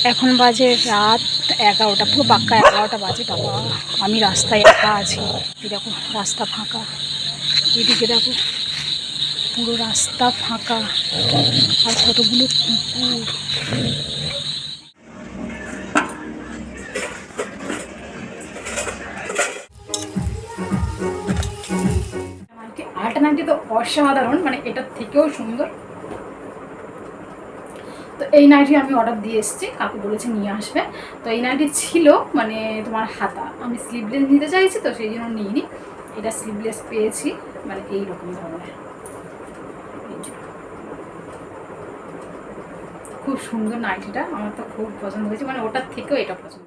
এখন বাজে রাত 11টা, পুরো পাক্কা 11টা বাজে। বাবা, আমি রাস্তায় একা আছি। এই দেখো রাস্তা ফাঁকা, এদিকে দেখো পুরো রাস্তা ফাঁকা, আর কতগুলো কুকুর। আরেকটা নাইটি তো অসাধারণ, মানে এটার থেকেও সুন্দর। তো এই নাইটি আমি অর্ডার দিয়ে এসেছি, কাকু বলেছে নিয়ে আসবে। তো এই নাইটি ছিল মানে তোমার হাতা, আমি স্লিভলেস নিতে চাইছি তো সেই জন্য নিইনি। এটা স্লিভলেস পেয়েছি, মানে এইরকম ধরনের। খুব সুন্দর নাইটিটা, আমার তো খুব পছন্দ হয়েছে, মানে ওটার থেকেও এটা পছন্দ।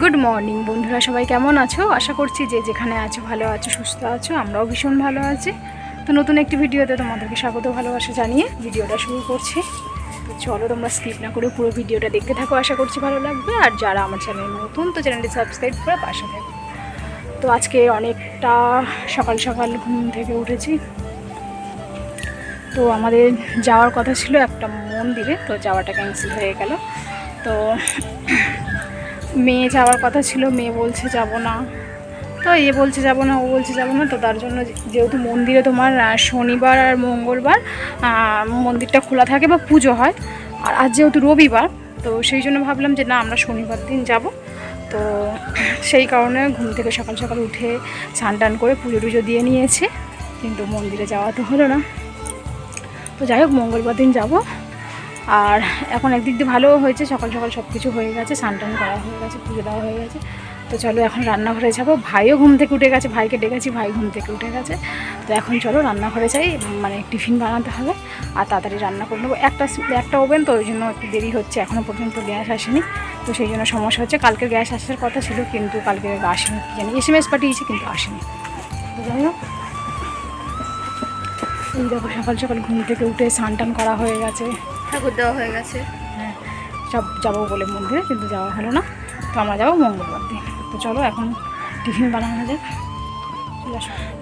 গুড মর্নিং বন্ধুরা, সবাই কেমন আছো? আশা করছি যে যেখানে আছো ভালো আছো, সুস্থ আছো। আমরাও ভীষণ ভালো আছি। তো নতুন একটি ভিডিওতে তোমাদেরকে স্বাগত, ভালোবাসা জানিয়ে ভিডিওটা শুরু করছি। তো চলো তোমরা স্কিপ না করে পুরো ভিডিওটা দেখতে থাকো, আশা করছি ভালো লাগবে। আর যারা আমার চ্যানেল নতুন, তো চ্যানেলটি সাবস্ক্রাইব করে পাশে থাকো। তো আজকে অনেকটা সকাল সকাল ঘুম থেকে উঠেছি। তো আমাদের যাওয়ার কথা ছিল একটা মন্দিরে, তো যাওয়াটা ক্যান্সেল হয়ে গেল। তো মেয়ে যাওয়ার কথা ছিল, মেয়ে বলছে যাব না, তো এ বলছে যাব না, ও বলছে যাব না। তো তার জন্য যেহেতু মন্দিরে তোমার শনিবার আর মঙ্গলবার মন্দিরটা খোলা থাকে বা পুজো হয়, আর আজ যেহেতু রবিবার, তো সেই জন্য ভাবলাম যে না, আমরা শনিবার দিন যাব। তো সেই কারণে ঘুম থেকে সকাল সকাল উঠে স্নান টান করে পুজো টুজো দিয়ে নিয়েছে, কিন্তু মন্দিরে যাওয়া তো হলো না। তো যাই হোক, মঙ্গলবার দিন যাব। আর এখন একদিক দিয়ে ভালোও হয়েছে, সকাল সকাল সব কিছু হয়ে গেছে, স্নান টান করা হয়ে গেছে, পুজো দেওয়া হয়ে গেছে। তো চলো এখন রান্নাঘরে যাবো। ভাইও ঘুম থেকে উঠে গেছে, ভাইকে ডেকেছি, ভাই ঘুম থেকে উঠে গেছে। তো এখন চলো রান্নাঘরে যাই, মানে টিফিন বানাতে হবে আর তাড়াতাড়ি রান্না করে নেবো। একটা ওভেন, তো ওই জন্য একটু দেরি হচ্ছে, এখনও পর্যন্ত গ্যাস আসেনি। তো সেই জন্য সমস্যা হচ্ছে। কালকে গ্যাস আসার কথা ছিল, কিন্তু কালকে আসেনি, জানি SMS পাঠিয়েছি কিন্তু আসেনি। তো যাই হোক, এই দেখো সকাল সকাল ঘুম থেকে উঠে স্নান টান করা হয়ে গেছে, ঠাকুর দেওয়া হয়ে গেছে। হ্যাঁ, সব যাবো বলে মন্দিরে, কিন্তু যাওয়া হলো না। তো আমরা যাবো মঙ্গলবার দিন। তো চলো এখন টিফিন বানানো যাক।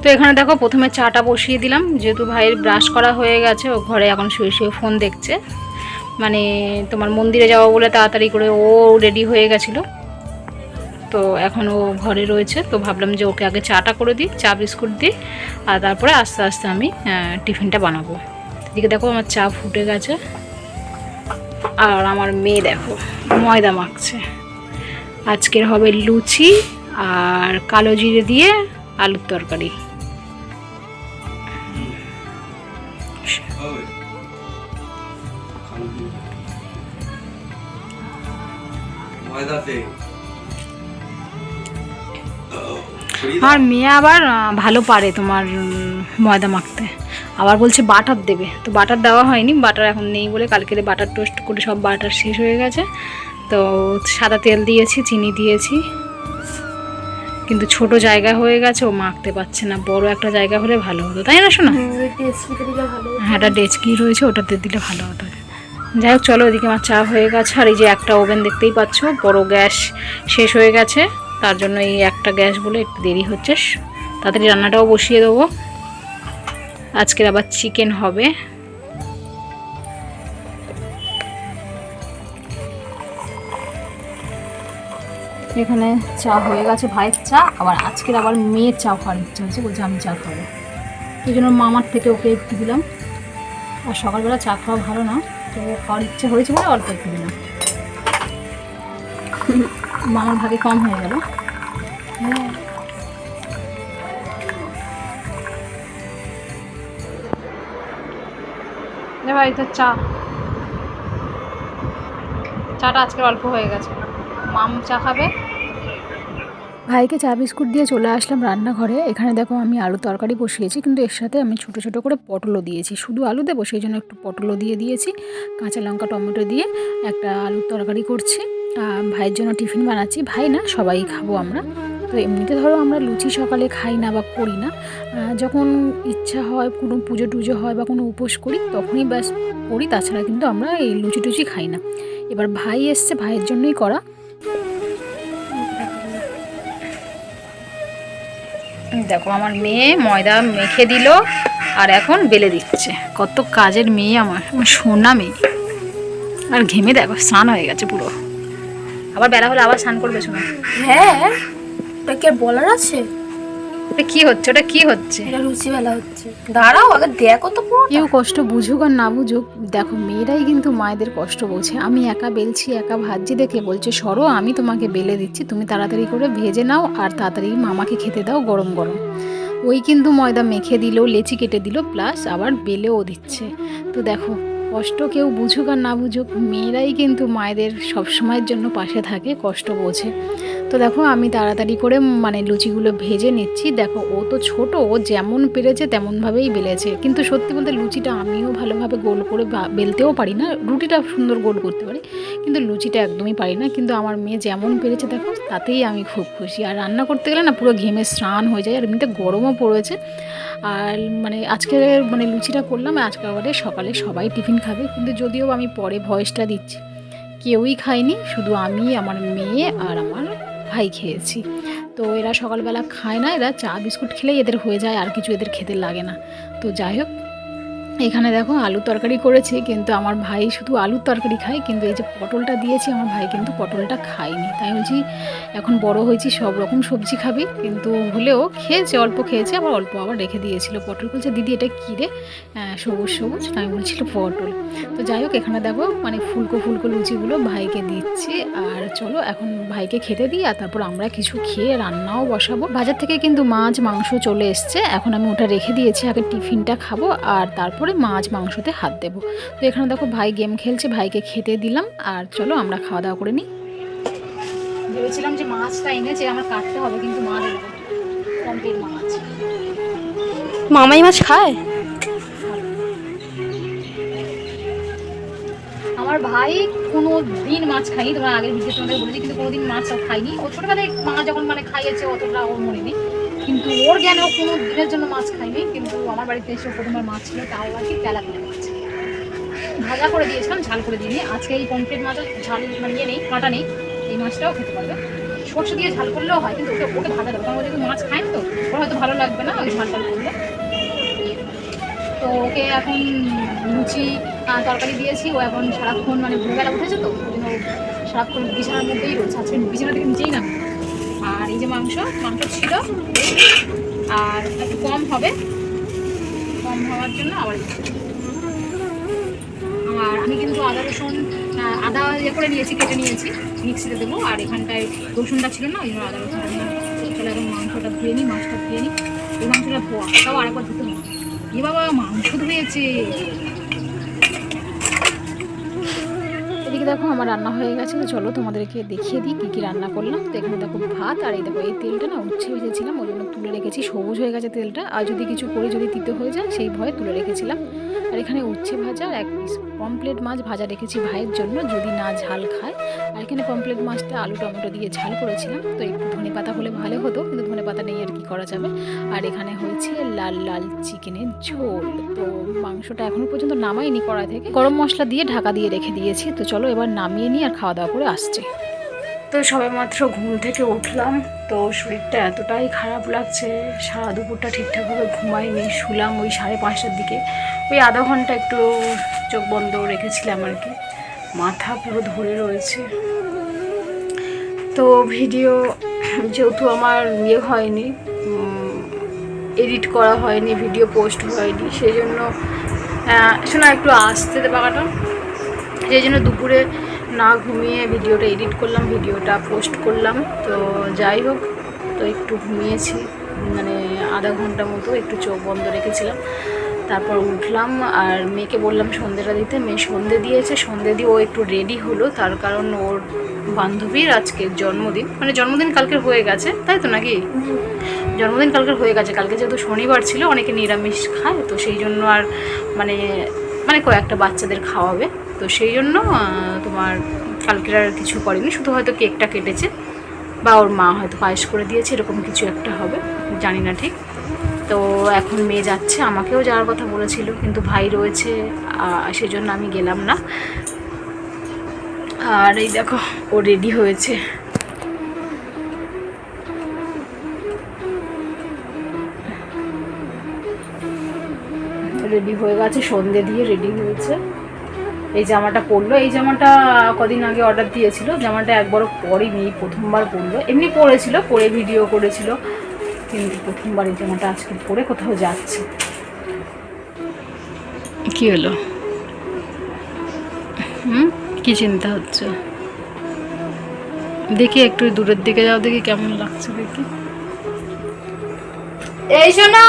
তো এখানে দেখো প্রথমে চাটা বসিয়ে দিলাম, যেহেতু ভাইয়ের ব্রাশ করা হয়ে গেছে, ও ঘরে এখন শুয়ে শুয়ে ফোন দেখছে। মানে তোমার মন্দিরে যাওয়া বলে তাড়াতাড়ি করে ও রেডি হয়ে গেছিলো, তো এখন ও ঘরে রয়েছে। তো ভাবলাম যে ওকে আগে চাটা করে দিই, চা বিস্কুট দিই, আর তারপরে আস্তে আস্তে আমি টিফিনটা বানাবো। এদিকে দেখো আমার চা ফুটে গেছে, আর আমার মেয়ে দেখো ময়দা মাখছে। আজকের হবে লুচি আর কালো জিরে দিয়ে আলুর তরকারি। আর মেয়ে আবার ভালো পারে তোমার ময়দা মাখতে, আবার বলছে বাটার দেবে। তো বাটার দেওয়া হয়নি, বাটার এখন নেই বলে, কালকে বাটার টোস্ট করে সব বাটার শেষ হয়ে গেছে। তো সাদা তেল দিয়েছি, চিনি দিয়েছি, কিন্তু ছোট জায়গা হয়ে গেছে, ও মাখতে পারছে না। বড় একটা জায়গা হলে ভালো হতো, তাই না শোনা? হ্যাঁ, একটা ডেচকি রয়েছে, ওটাতে দিলে ভালো হতো। যাই হোক চলো, ওদিকে আমার চা হয়ে গেছে। আর এই যে একটা ওভেন দেখতেই পাচ্ছ, বড় গ্যাস শেষ হয়ে গেছে, তার জন্য এই একটা গ্যাস বলে একটু দেরি হচ্ছে। তাড়াতাড়ি রান্নাটাও বসিয়ে দেবো। আজকের আবার চিকেন হবে। এখানে চা হয়ে গেছে, ভাইয়ের চা। আবার আজকের আবার মেয়ের চা খাওয়ার ইচ্ছা হচ্ছে, বলছে আমি চা খাবো। এই জন্য মামার থেকে ওকে একটু দিলাম। আর সকালবেলা চা খাওয়া ভালো না, তো খাওয়ার ইচ্ছে হয়েছে বলে অল্প একটু দিলাম। মামার ভাগে কম হয়ে গেল। হ্যাঁ ভাই তো চাটা আজকে অল্প হয়ে গেছে, মাম চা খাবে। ভাইকে চা বিস্কুট দিয়ে চলে আসলাম রান্নাঘরে। এখানে দেখো আমি আলু তরকারি বসিয়েছি, কিন্তু এর সাথে আমি ছোটো ছোটো করে পটলও দিয়েছি। শুধু আলু দেবো সেই জন্য একটু পটলও দিয়ে দিয়েছি, কাঁচা লঙ্কা টমেটো দিয়ে একটা আলুর তরকারি করছি। ভাইয়ের জন্য টিফিন বানাচ্ছি, ভাই না সবাই খাবো আমরা। তো এমনিতে ধরো আমরা লুচি সকালে খাই না বা করি না, যখন ইচ্ছা হয় কোনো পুজো টুজো হয় বা কোনো উপোস করি তখনই ব্যাস করি, তাছাড়া কিন্তু আমরা এই লুচি টুচি খাই না। এবার ভাই এসছে, ভাইয়ের জন্যই করা। দেখো আমার মেয়ে ময়দা মেখে দিল আর এখন বেলে দিচ্ছে। কত কাজের মেয়ে আমার সোনা মেয়ে। আর ঘেমে দেখো স্নান হয়ে গেছে পুরো, আবার বেলা হলে আবার স্নান করবে শোনা। হ্যাঁ ওটা কি আর বলার আছে? ওটা কি হচ্ছে, ওটা কি হচ্ছে? এটা লুচি বেলা হচ্ছে, দাঁড়াও আগে দেখো তো পুরো। কেউ কষ্ট বুঝুক আর না বুঝুক, দেখো মেয়েরাই কিন্তু মায়েদের কষ্ট বোঝে। আমি একা বেলছি একা ভাজছি দেখে বলছে সরো আমি তোমাকে বেলে দিচ্ছি, তুমি তাড়াতাড়ি করে ভেজে নাও আর তাড়াতাড়ি মামাকে খেতে দাও গরম গরম। ওই কিন্তু ময়দা মেখে দিল, লেচি কেটে দিল, প্লাস আবার বেলেও দিচ্ছে। তো দেখো কষ্ট কেউ বুঝুক আর না বুঝুক, মেয়েরাই কিন্তু মায়েদের সবসময়ের জন্য পাশে থাকে, কষ্ট বোঝে। তো দেখো আমি তাড়াতাড়ি করে মানে লুচিগুলো ভেজে নিচ্ছি। দেখো ও তো ছোট, ও যেমন পেরেছে তেমনভাবেই বেলেছে, কিন্তু সত্যি বলতে লুচিটা আমিও ভালোভাবে গোল করে বেলতেও পারি না। রুটিটা সুন্দর গোল করতে পারি, কিন্তু লুচিটা একদমই পারি না। কিন্তু আমার মেয়ে যেমন পেরেছে দেখো তাতেই আমি খুব খুশি। আর রান্না করতে গেলে না পুরো ঘেমে স্নান হয়ে যায়, আর এমনিতে গরমও পড়েছে। আর মানে আজকে মানে লুচিটা করলাম, আজকে আবার সকালে সবাই টিফিন খাবে, কিন্তু যদিও আমি পরে ভয়েসটা দিচ্ছি, কেউই খায়নি, শুধু আমি, আমার মেয়ে আর আমার ভাই খেয়েছি। তো এরা সকালবেলা খায় না, এরা চা বিস্কুট খেলেই এদের হয়ে যায়, আর কিছু এদের খেতে লাগে না। তো যাই হোক, এখানে দেখো আলু তরকারি করেছি, কিন্তু আমার ভাই শুধু আলুর তরকারি খায়, কিন্তু এই যে পটলটা দিয়েছি আমার ভাই কিন্তু পটলটা খায়নি। তাই বলছি এখন বড় হয়েছি সব রকম সবজি খাবি, কিন্তু হলেও খেয়েছে, অল্প খেয়েছে, আবার অল্প আবার রেখে দিয়েছিল। পটল বলছে দিদি এটা কী রে, সবুজ সবুজ, আমি বলছিল পটল। তো যাই হোক এখানে দেখো মানে ফুলকো ফুলকো লুচিগুলো ভাইকে দিচ্ছি। আর চলো এখন ভাইকে খেতে দিই, আর তারপর আমরা কিছু খেয়ে রান্নাও বসাবো। বাজার থেকে কিন্তু মাছ মাংস চলে এসছে, এখন আমি ওটা রেখে দিয়েছি, আগে টিফিনটা খাবো আর তারপরে মাছ মাংসতে হাত দেবো। তো এখানে দেখো ভাই গেম খেলছে, ভাইকে খেতে দিলাম। আর চলো আমরা খাওয়া দাওয়া করে নিই। ভেবেছিলাম যে মাছটা এনেছে আমার কাটতে হবে, কিন্তু মা দেবে কমপ্লিট মাছ। মামাই মাছ খায়? আমার ভাই কোনো দিন মাছ খাইনি, তোমার আগের ভিডিও তোমাদের বলেছি, কিন্তু কোনোদিন মাছ খাইনি। ও ছোটোবেলায় মা যখন মানে খাইয়েছে অতটা ওর মনে নেই, কিন্তু ওর জ্ঞানে ও কোনো দিনের জন্য মাছ খাইনি। কিন্তু আমার বাড়িতে এসে প্রথমবার মাছ ছিল, তাও আর কি তেলাপিয়া মাছ ভাজা করে দিয়েছিলাম, ঝাল করে দিইনি। আজকে এই পমফ্রেট মাছও ঝাল মানে ইয়ে নেই, কাঁটা নেই, এই মাছটাও খেতে পারবে। সর্ষে দিয়ে ঝাল করলেও হয়, কিন্তু ওকে ভাজা দেবো, কারণ ও যেহেতু মাছ খায় না, তো ওর হয়তো ভালো লাগবে না ওই ঝাল টাল করলে। তো ওকে এখন লুচি তরকারি দিয়েছি, ও এখন সারাক্ষণ মানে ভোরবেলা উঠেছে, তো ওই জন্য সারাক্ষণ বিছানার মধ্যেই রয়েছে, আজকে বিছানা থেকে নিচেই না। আর এই যে মাংস ছিল, আর একটু কম হবে, কম হওয়ার জন্য আবার। আর আমি কিন্তু আদা রসুন আদা ইয়ে করে নিয়েছি, কেটে নিয়েছি, মিক্সিতে দেবো। আর এখানটায় রসুনটা ছিল না, ওই জন্য আদা রসুন চলে। এখন মাংসটা ধুয়ে নিই, মাছটা ধুয়ে নিই। এই মাংসটা ধোয়া, তাও আরেকবার ধুতে হবে। এ বাবা মাংস ধুয়েছে। এদিকে দেখো আমার রান্না হয়ে গেছে, তো চলো তোমাদেরকে দেখিয়ে দিই কী কী রান্না করলাম। তো এখানে দেখো ভাত, আর এই দেখো এই তেলটা না উচ্ছে ভেজেছিলাম, ওই জন্য তুলে রেখেছি, সবুজ হয়ে গেছে তেলটা। আর যদি কিছু করে যদি তিতে হয়ে যায় সেই ভয়ে তুলে রেখেছিলাম। আর এখানে উচ্ছে ভাজা আর এক পিস পমফ্রেট মাছ ভাজা রেখেছি ভাইয়ের জন্য, যদি না ঝাল খায়। আর এখানে পমফ্রেট মাছটা আলু টমেটো দিয়ে ঝাল করেছিলাম, তো একটু ধনে পাতা হলে ভালো হতো, কিন্তু ধনে পাতা নেই, আর কি করা যাবে। আর এখানে হয়েছে লাল লাল চিকেনের ঝোল। তো মাংসটা এখনো পর্যন্ত নামাইনি কড়াই থেকে, গরম মশলা দিয়ে ঢাকা দিয়ে রেখে দিয়েছি। তো চলো এবার নামিয়ে নিই আর খাওয়া দাওয়া করে আসছে। তো সবেমাত্র ঘুম থেকে উঠলাম, তো শরীরটা এতটাই খারাপ লাগছে, সারা দুপুরটা ঠিকঠাকভাবে ঘুমাইনি, শুলাম ওই 5:30টার দিকে, ওই আধা ঘন্টা একটু চোখ বন্ধ রেখেছিলাম আর কি। মাথা পুরো ধরে রয়েছে। তো ভিডিও যেহেতু আমার ইয়ে হয়নি, এডিট করা হয়নি, ভিডিও পোস্ট হয়নি, সেই জন্য শোনা একটু আসতে পাকাটা, সেই জন্য দুপুরে না ঘুমিয়ে ভিডিওটা এডিট করলাম, ভিডিওটা পোস্ট করলাম। তো যাই হোক, তো একটু ঘুমিয়েছি, মানে আধা ঘন্টা মতো একটু চোখ বন্ধ রেখেছিলাম। তারপর উঠলাম আর মেয়েকে বললাম সন্ধেটা দিতে। মেয়ে সন্ধে দিয়েছে, সন্ধে দিয়ে ও একটু রেডি হলো, তার কারণ ওর বান্ধবীর আজকে জন্মদিন, মানে জন্মদিন কালকে হয়ে গেছে, তাই তো নাকি? জন্মদিন কালকে হয়ে গেছে। কালকে যেহেতু শনিবার ছিল, অনেকে নিরামিষ খায়, তো সেই জন্য আর মানে মানে কয়েকটা বাচ্চাদের খাওয়াবে, তো সেই জন্য তোমার কালকের আর কিছু করেনি, শুধু হয়তো কেকটা কেটেছে বা ওর মা হয়তো পায়েস করে দিয়েছে, এরকম কিছু একটা হবে, জানি না ঠিক। তো এখন মেয়ে যাচ্ছে, আমাকেও যাওয়ার কথা বলেছিল কিন্তু ভাই রয়েছে, সেই জন্য আমি গেলাম না। আর এই দেখো ও রেডি হয়েছে। রেডি হয়ে গেছে, সন্ধে দিয়ে রেডি হয়েছে। এই জামাটা পরলো, এই জামাটা কদিন আগে অর্ডার দিয়েছিল, জামাটা একবারও পরেনি, এই প্রথমবার পরলো। এমনি পরেছিল, পরে ভিডিও করেছিল, কিন্তু প্রথমবার এই জামাটা আজকে পরে কোথাও যাচ্ছে। কি হলো? কি চিন্তা হচ্ছে? দেখি একটু দূরের দিকে যাও, দেখি কেমন লাগছে দেখি। এই শোনা,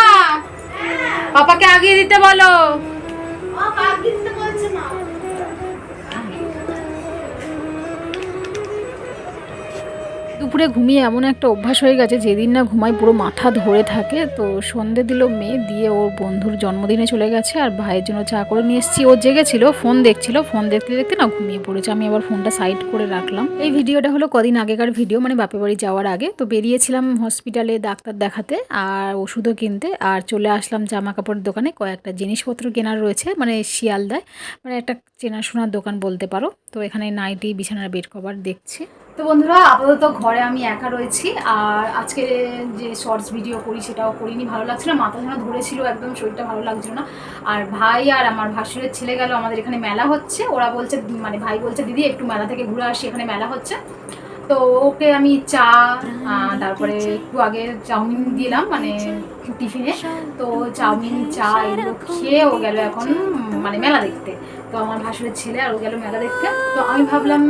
পাপাকে আগিয়ে দিতে বলো। দুপুরে ঘুমিয়ে এমন একটা অভ্যাস হয়ে গেছে, যেদিন না ঘুমাই পুরো মাথা ধরে থাকে। তো সন্ধে দিল মেয়ে, দিয়ে ওর বন্ধুর জন্মদিনে চলে গেছে, আর ভাইয়ের জন্য চা করে নিয়ে এসেছি। ও জেগেছিল, ফোন দেখছিল, ফোন দেখতে দেখতে না ঘুমিয়ে পড়েছে। আমি আবার ফোনটা সাইড করে রাখলাম। এই ভিডিওটা হলো কদিন আগেকার ভিডিও, মানে বাপের বাড়ি যাওয়ার আগে। তো বেরিয়েছিলাম হসপিটালে ডাক্তার দেখাতে আর ওষুধও কিনতে, আর চলে আসলাম জামা কাপড়ের দোকানে। কয়েকটা জিনিসপত্র কেনার রয়েছে, মানে শিয়ালদায়, মানে একটা চেনাশোনার দোকান বলতে পারো। তো এখানে নাইটি, বিছানার বেড কভার দেখছি। তো বন্ধুরা, আপাতত ঘরে আমি একা রয়েছি, আর আজকে যে শর্টস ভিডিও করি সেটাও করিনি, ভালো লাগছিল, মাথা যেন ধরেছিল, একদম শরীরটা ভালো লাগছিল না। আর ভাই আর আমার ভাসুরের ছেলে গেল, আমাদের এখানে মেলা হচ্ছে, ওরা বলছে, মানে ভাই বলছে দিদি একটু মেলা থেকে ঘুরে আসি, এখানে মেলা হচ্ছে। তো ওকে আমি চা, তারপরে একটু আগে চাউমিন দিলাম মানে টিফিনে। তো চাউমিন, চা এগুলো খেয়ে ও গেল এখন মানে মেলা দেখতে। তো আমার ভাসুরের ছেলে আর ও গেল মেলা দেখতে। তো আমি ভাবলাম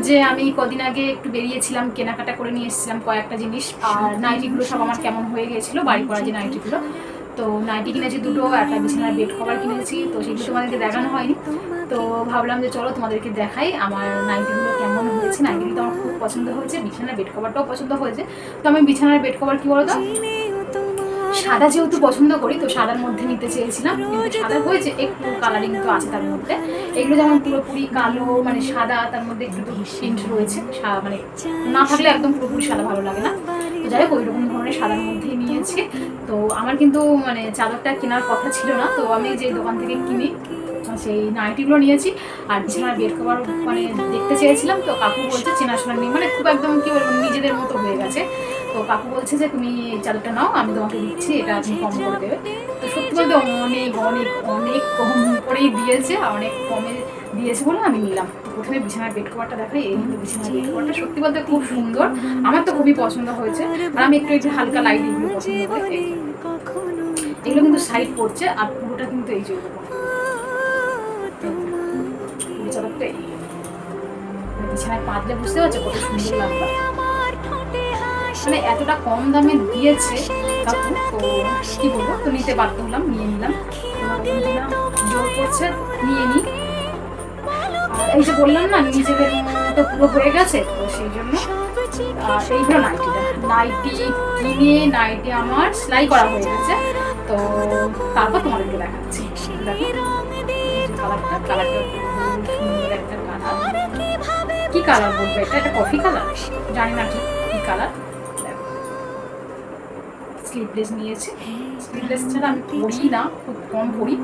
যে আমি কদিন আগে একটু বেরিয়েছিলাম, কেনাকাটা করে নিয়ে এসেছিলাম কয়েকটা জিনিস, আর নাইটিগুলো সব আমার কেমন হয়ে গিয়েছিলো, বাড়ি করা যে নাইটিগুলো। তো নাইটি কিনেছি দুটো, একটা বিছানার বেড কভার কিনেছি, তো সেগুলো তোমাদেরকে দেখানো হয়নি। তো ভাবলাম যে চলো তোমাদেরকে দেখাই আমার নাইটিগুলো কেমন হয়েছে। নাইটিগুলো তো আমার খুব পছন্দ হয়েছে, বিছানার বেড কভারটাও পছন্দ হয়েছে। তো আমি বিছানার বেড কভার কী বলো তো, সাদা যেহেতু পছন্দ করি, তো সাদার মধ্যে নিতে চেয়েছিলাম, কিন্তু সাদা হয়েছে, একটু কালারিং তো আছে তার মধ্যে। এগুলো যেমন পুরোপুরি কালো, মানে সাদা, তার মধ্যে একটু প্রিন্ট রয়েছে, মানে না থাকলে একদম পুরোপুরি সাদা ভালো লাগে না। তো যাই হোক, ওই রকম ধরনের সাদার মধ্যেই নিয়েছি। তো আমার কিন্তু মানে চাদরটা কেনার কথা ছিল না, তো আমি যে দোকান থেকে কিনি সেই নাইটিগুলো নিয়েছি। আর বিছানার বেড কভার মানে দেখতে চেয়েছিলাম, তো কাকু বলছে চেনাশোনা নেই, মানে খুব একদম কি বলবো নিজেদের মতো হয়ে গেছে। তো কাকু বলছে যে তুমি চাদরটা নাও, আমি তোমাকে দিচ্ছি, এটা তুমি কম করে দেবে। তো সত্যি বলতে অনেক অনেক অনেক কম করেই দিয়েছে, আর অনেক কমে দিয়েছে বলে আমি নিলাম। তো প্রথমে বিছানার বেড কভারটা দেখাই। এই হলো বিছানার বেড কভারটা, সত্যি বলতে খুব সুন্দর, আমার তো খুবই পছন্দ হয়েছে। আর আমি একটু হালকা লাইট এগুলো পছন্দ করি। এগুলো কিন্তু সাইড পড়ছে, আর পুরোটা কিন্তু এই যে চাদরটা বিছানায় পাতলে বুঝতে পারছো কত সুন্দর লাগবে। মানে এতটা কম দামে দিয়েছে কাকু, তো কি বলবো, তো নিতে বাধ্য হলাম, নিয়ে নিলাম। জোর করছে নিয়ে নিই, আর এই যে বললাম না নিজেদের মতো পুরো হয়ে গেছে, তো সেই জন্য। আর এইগুলো নাইটি কিনে নাইটি আমার সেলাই করা হয়ে গেছে। তো তারপর তোমাদেরকে দেখাচ্ছি। কালারটা সুন্দর একটা কালার, কি কালার বলবো, এটা কফি কালার, জানি না ঠিক কি কালার। স্লিভলেস নিয়েছি, স্লিভলেস ছাড়া আমি পরি না, খুব কম পরি,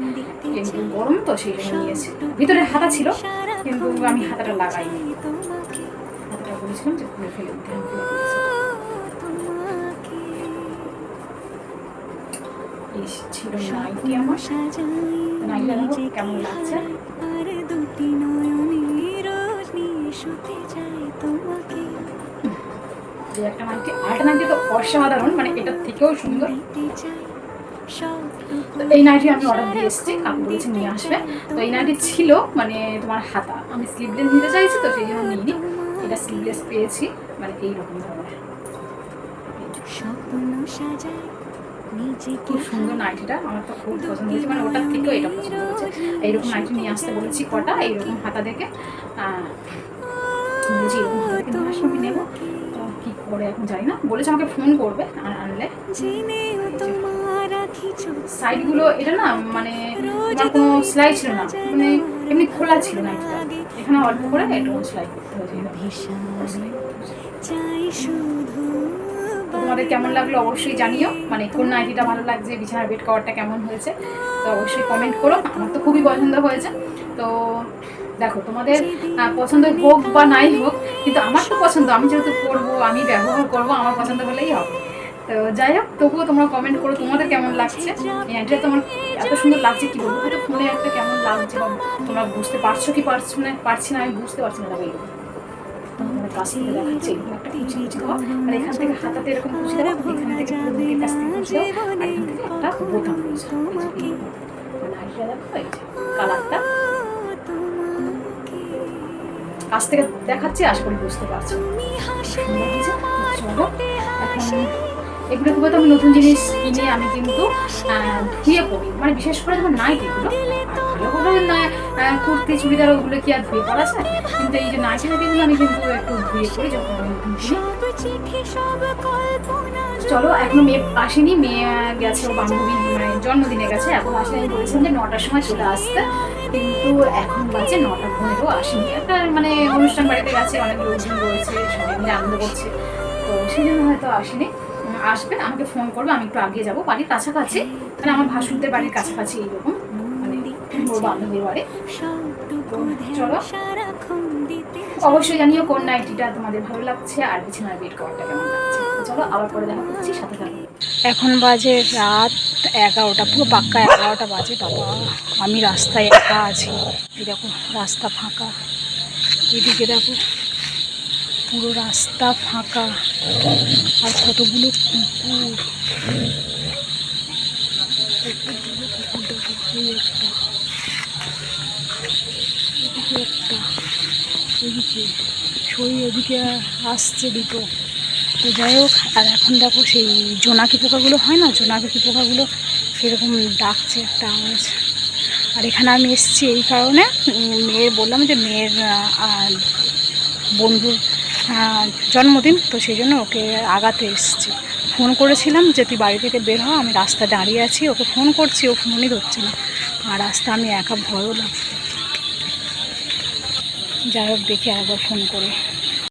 কিন্তু গরম তো সেই জন্য নিয়েছি। ভিতরে হাতা ছিল কিন্তু আমি হাতাটা লাগাইনি, হাতাটা বলেছিলাম যে খুলে ফেলে দিতে। ছিল নাইটি আমার, নাইটি দেখো কেমন লাগছে। একটা নাইটি, আরেকটা নাইটি তো অসাধারণ, মানে এটার থেকেও সুন্দর। তো এই নাইটি আমি অর্ডার দিয়ে এসেছি, কাকু বলেছে নিয়ে আসবে। তো এই নাইটি ছিল মানে তোমার হাতা, আমি স্লিভলেস নিতে চাইছি তো সেই জন্য নিইনি। এটা স্লিভলেস পেয়েছি, মানে এইরকম ধরনের। খুব সুন্দর নাইটিটা, আমার তো খুব পছন্দ হয়েছে, মানে ওটার থেকেও এটা পছন্দ হয়েছে। এইরকম নাইটি নিয়ে আসতে বলেছি কটা, এইরকম হাতা দেখে বলেছি এরকম হাতা দেখে নিয়ে আসলে আমি নেবো। তো কী করে এখন জানি না, বলেছে আমাকে ফোন করবে আর আনলে। সাইডগুলো এটা না মানে তোমার কোনো সেলাই ছিল না, মানে এমনি খোলা ছিল নাইটিটা, এখানে অল্প করে একটু সেলাই করতে হয়েছে। তোমাদের কেমন লাগলো অবশ্যই জানিও, মানে কোন নাইটিটা ভালো লাগছে, বিছানার বেড কভারটা কেমন হয়েছে তো অবশ্যই কমেন্ট করো। আমার তো খুবই পছন্দ হয়েছে। তো দেখো তোমাদের পছন্দ হোক বা নাই হোক, কিন্তু আমার তো পছন্দ, আমি যেহেতু করবো, আমি ব্যবহার করবো, আমার পছন্দ হলেই হবে। তো যাই হোক, তবুও তোমরা কমেন্ট করো তোমাদের কেমন লাগছে। এই নাইটিটা তোমার এত সুন্দর লাগছে কি বলবো, হয়তো ফোনে একটা কেমন লাগছে বা তোমরা বুঝতে পারছো কি পারছি না, আমি বুঝতে পারছি না। দেখো কাছ থেকে দেখাচ্ছি, একটা কুচি কুচি দেওয়া, আর এখান থেকে হাতাতে এরকম কুচি দেওয়া, এখান থেকে পুরো বুকের কাছ থেকে কুচি দেওয়া, আর এখান থেকে একটা বোতাম রয়েছে। নাইটিটা দেখো, এই যে কালারটা কাছ থেকে দেখাচ্ছি, আশা করি বুঝতে পারছো। চলো এখন এগুলো খুব আমি নতুন জিনিস কিনে আমি কিন্তু ধুয়ে পড়ি, মানে বিশেষ করে যখন নাইটিগুলো, আর ভালো ভালো কুর্তি চুড়িদার ওগুলো কি আর ধুয়ে পড়া যায়, কিন্তু এই যে নাইটিগুলো আমি কিন্তু একটু ধুয়ে পড়ি যখন আমি নতুন কিনি। চলো এখনো মেয়ে আসেনি, মেয়ে গেছে ও বান্ধবী মানে জন্মদিনে গেছে, এখন আসলে আমি বলেছিলাম যে 9টার সময় চলে আসতে, কিন্তু এখন বাজে 9:15 আসেনি। একটা মানে অনুষ্ঠান বাড়িতে গেছে, অনেক লোকজন রয়েছে, সবাই মিলে আনন্দ করছে, তো সেই জন্য হয়তো আসেনি। আসবে, আমাকে ফোন করবে, আমি একটু আগিয়ে যাবো, বাড়ির কাছাকাছি, মানে আমার ভাসুরদের বাড়ির কাছাকাছি এইরকম, মানে ওর বান্ধবীর বাড়ি। চলো অবশ্যই জানিও কোন নাইটিটা তোমাদের ভালো লাগছে আর বিছানার বেড কভারটা কেমন লাগছে। চলো আবার পরে দেখা করছি, সাথে থাকো। এখন বাজে রাত 11টা, পুরো পাক্কা 11টা বাজে। বাবা আমি রাস্তায় একা আছি, এই দেখো রাস্তা ফাঁকা, এদিকে দেখো পুরো রাস্তা ফাঁকা, আর কতগুলো কুকুর, এদিকে এদিকে আসছে দুটো। তো যাই হোক, আর এখন দেখো সেই জোনাকি পোকাগুলো হয় না, জোনাকি পোকাগুলো সেরকম ডাকছে একটা আওয়াজ। আর এখানে আমি এসেছি এই কারণে, মেয়ের বললাম যে মেয়ের বন্ধুর জন্মদিন, তো সেই জন্য ওকে আগাতে এসেছি। ফোন করেছিলাম যে তুই বাড়ি থেকে বের হ, আমি রাস্তায় দাঁড়িয়ে আছি, ওকে ফোন করছি, ও ফোনই ধরছে না, আর রাস্তা আমি একা ভয়ও লাগছে। যাই হোক দেখি একবার ফোন করে।